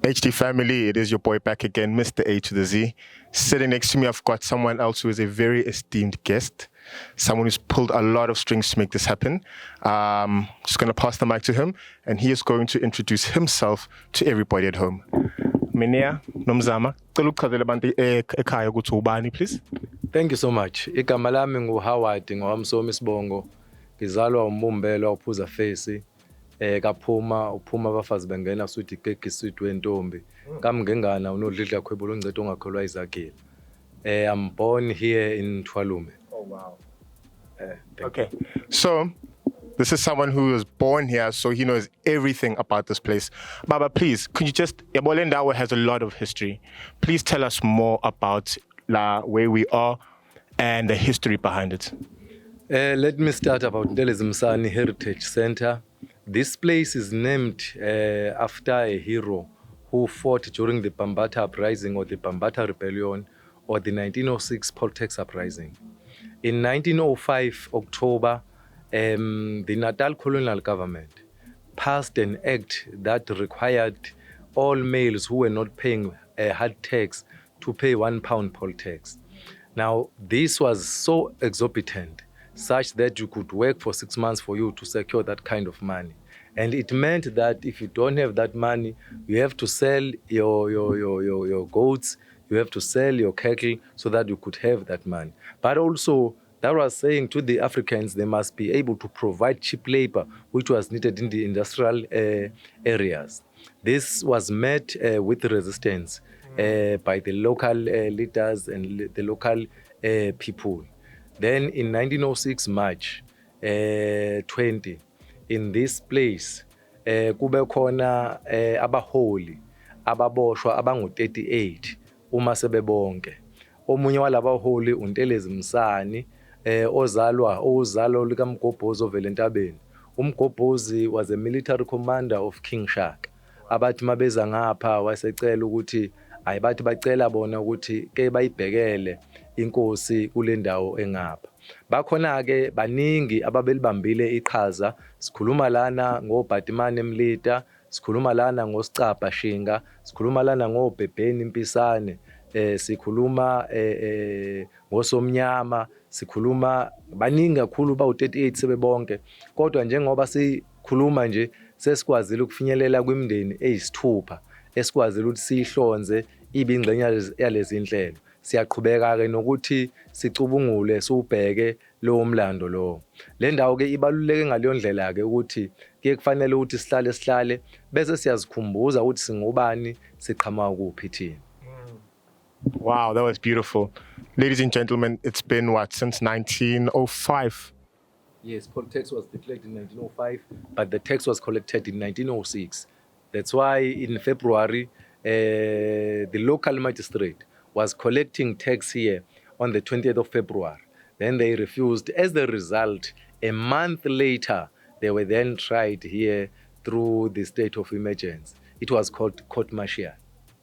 HD family, it is your boy back again, Mr. A to the Z. Sitting next to me, I've got someone else who is a very esteemed guest, someone who's pulled a lot of strings to make this happen. Just going to pass the mic to him, and he is going to introduce himself to everybody at home. Minia, Nomzama, please. Thank you so much. Igama lami nguHoward ngoMsomi Sibongo. Ngizalwa uMbumbelo ophuza face. Kaphuma uphuma abafazi bengena suthi keke suthi wentombi. Kamngengana unodlidla khwebula ongcethe ongakholwa izakile. I'm born here in Umthwalume. Oh wow. Okay. So this is someone who was born here, so he knows everything about this place. Baba, please, could you just, Yabolendawo has a lot of history. Please tell us more about where we are and the history behind it. Let me start about Ntelezi Msani Heritage Center. This place is named after a hero who fought during the Bambata Uprising or the Bambata Rebellion or the 1906 Poltex Uprising. In 1905, October, the Natal colonial government passed an act that required all males who were not paying a hard tax to pay £1 poll tax. Now, this was so exorbitant, such that you could work for 6 months for you to secure that kind of money. And it meant that if you don't have that money, you have to sell your goats, you have to sell your cattle so that you could have that money. But also, that was saying to the Africans, they must be able to provide cheap labor, which was needed in the industrial areas. This was met with resistance by the local leaders and the local people. Then in 1906 March 20, in this place, kube khona abaholi ababoshwa abangu-38 uma sebebonke. Omunye walabaholi uNtelezi Msani, ozalo likaMgobhozi ovela entabeni. UMgobhozi was a military commander of King Shaka. Abathi mabeza ngapha wasecela ukuthi ayibathi bacela bona ukuthi ke bayibhekele inkosi kule ndawo engapha. Bakhona ke baningi ababelibambile iqhaza. Sikhuluma lana ngoBhatimane Mlita, sikhuluma lana ngoSicaba Shinga, sikhuluma lana ngoBhebheni Mpisane, sikhuluma ngosomnyama, sikhuluma baningi kakhulu bawu-38 sebebonke. Kodwa njengoba sikhuluma nje sesikwazile ukufinyelela kwimindeni eyisithupha esikwazile ukuthi sihlonze ibingxenye yalezi nhlelo. Siyaqhubeka ke nokuthi sicubungule siubheke lo mlando lo. Le ndawo ke ibaluleke ngaleyo ndlela ke ukuthi ke kufanele ukuthi sihlale bese siyazikhumbuza ukuthi singubani siqhamuka kuphi thina. Wow, that was beautiful. Ladies and gentlemen, it's been what, since 1905? Yes, poll tax was declared in 1905, but the tax was collected in 1906. That's why in February, the local magistrate was collecting tax here on the 20th of February. Then they refused. As a result, a month later, they were then tried here through the state of emergency. It was called court martial.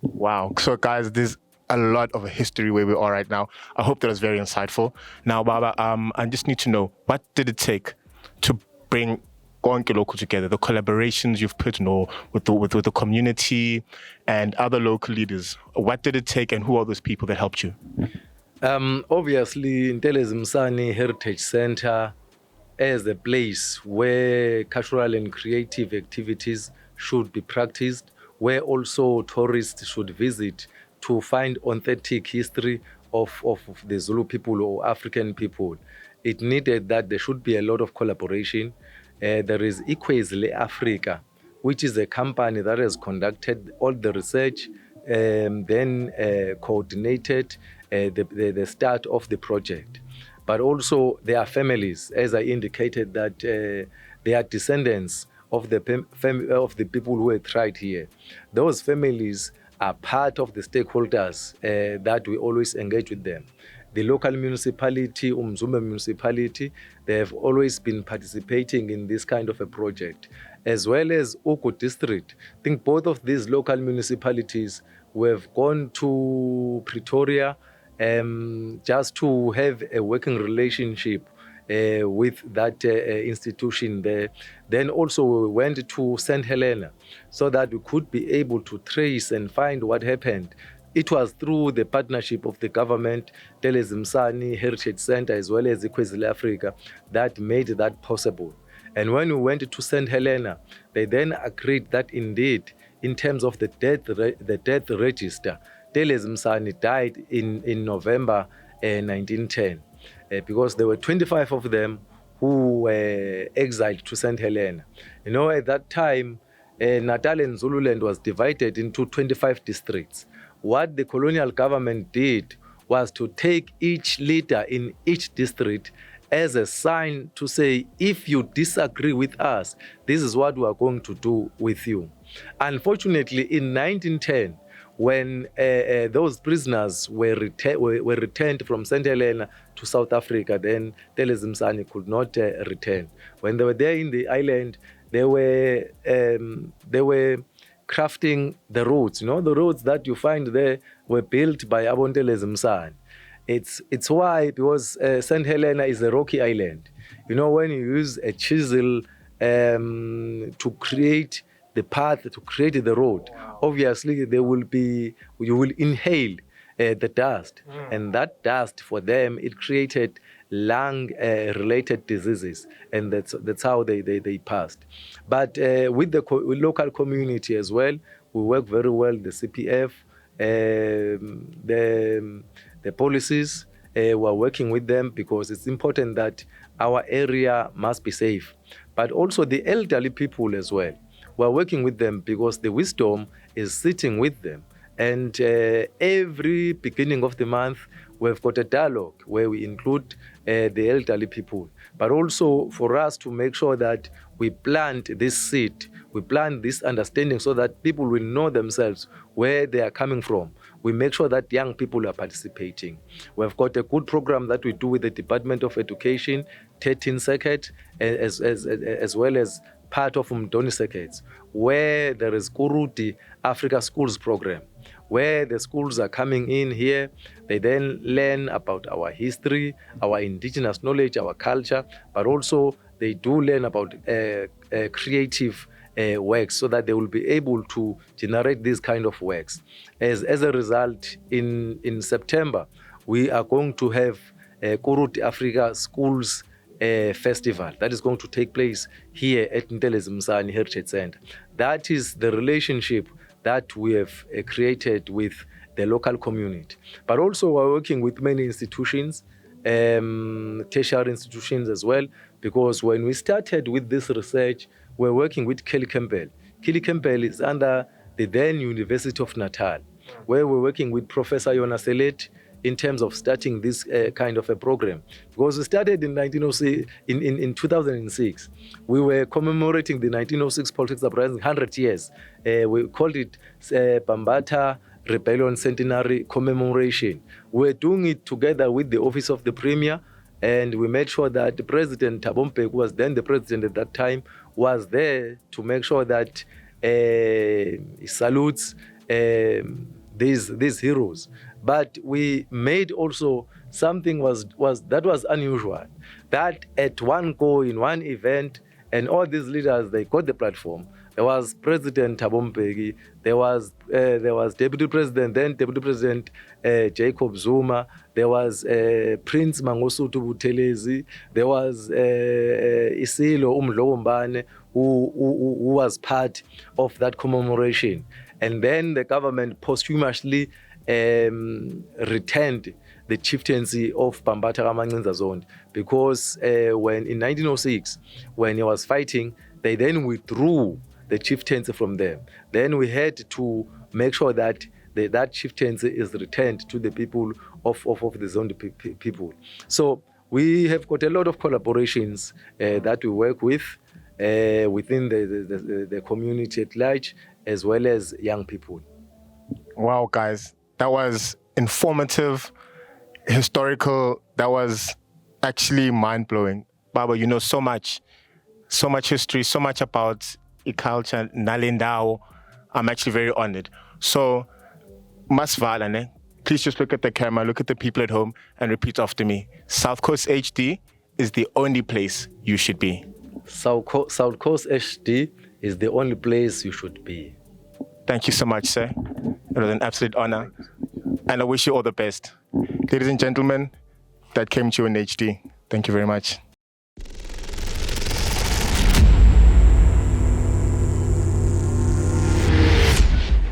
Wow. So guys, there's a lot of history where we are right now. I hope that was very insightful. Now, Baba, I just need to know, what did it take to bring Konke Local together, the collaborations you've put in with the community and other local leaders? What did it take, and who are those people that helped you? Obviously, Ntelezi Msani Heritage Center as a place where cultural and creative activities should be practiced, where also tourists should visit to find authentic history of the Zulu people or African people. It needed that there should be a lot of collaboration. There is le-afrika, which is a company that has conducted all the research, then coordinated the start of the project. But also there are families, as I indicated, that they are descendants of the people who were tried here. Those families are part of the stakeholders that we always engage with them. The local municipality, Umthwalume municipality, they have always been participating in this kind of a project, as well as Oko district. I think both of these local municipalities have gone to Pretoria just to have a working relationship with that institution there. Then also we went to St. Helena so that we could be able to trace and find what happened. It was through the partnership of the government, Ntelezi Msani Heritage Center, as well as le Afrika, that made that possible. And when we went to St. Helena, they then agreed that indeed, in terms of the death register, Ntelezi Msani died in November 1910, because there were 25 of them who were exiled to St. Helena. You know, at that time, Natal and Zululand was divided into 25 districts. What the colonial government did was to take each leader in each district as a sign to say, if you disagree with us, this is what we are going to do with you. Unfortunately, in 1910, when those prisoners were returned from St. Helena to South Africa, then Ntelezi Msani could not return. When they were there in the island, they were crafting the roads. You know, the roads that you find there were built by Ntelezi Msani. It's why, because St. Helena is a rocky island. You know, when you use a chisel to create the path, to create the road, obviously you will inhale the dust. And that dust, for them, it created lung-related diseases, and that's how they passed. But with the local community as well, we work very well. The CPF, the policies, we're working with them because it's important that our area must be safe. But also the elderly people as well, we're working with them because the wisdom is sitting with them. And every beginning of the month, we've got a dialogue where we include the elderly people, but also for us to make sure that we plant this seed, we plant this understanding so that people will know themselves where they are coming from. We make sure that young people are participating. We've got a good program that we do with the Department of Education, 13 circuit, as well as part of Umdoni circuits, where there is Kurudi Afrika schools program, where the schools are coming in here. They then learn about our history, our indigenous knowledge, our culture, but also they do learn about creative works so that they will be able to generate these kind of works. As a result, in September, we are going to have Kurudi Afrika Schools Festival that is going to take place here at Ntelezi Msani Heritage Center. That is the relationship that we have created with the local community. But also we're working with many institutions, tertiary institutions as well, because when we started with this research, we're working with Kelly Campbell. Kelly Campbell is under the then University of Natal, where we're working with Professor Jonas Elet in terms of starting this kind of a program. Because we started in 2006. We were commemorating the 1906 politics uprising 100 years. We called it Bambata Rebellion Centenary Commemoration. We're doing it together with the Office of the Premier, and we made sure that President Thabo Mbeki, who was then the president at that time, was there to make sure that he salutes these heroes. But we made also something that was unusual, that at one go, in one event, and all these leaders, they got the platform. There was President Thabo Mbeki, there was Deputy President, then Deputy President Jacob Zuma, there was Prince Mangosuthu Buthelezi, there was Isilo Umdlovumbane, who was part of that commemoration. And then the government posthumously returned the chieftaincy of Bambata Kamancinza Zone, because when in 1906, when he was fighting, they then withdrew the chieftaincy from them. Then we had to make sure that that chieftaincy is returned to the people of the zone people. So we have got a lot of collaborations that we work with within the community at large, as well as young people. Wow, guys, that was informative, historical. That was actually mind-blowing. Baba, you know so much history, so much about culture, Nalendao. I'm actually very honored. So, Masvala, please just look at the camera, look at the people at home, and repeat after me. South Coast HD is the only place you should be. South Coast HD is the only place you should be. Thank you so much, sir. It was an absolute honor. And I wish you all the best. Ladies and gentlemen, that came to you in HD. Thank you very much.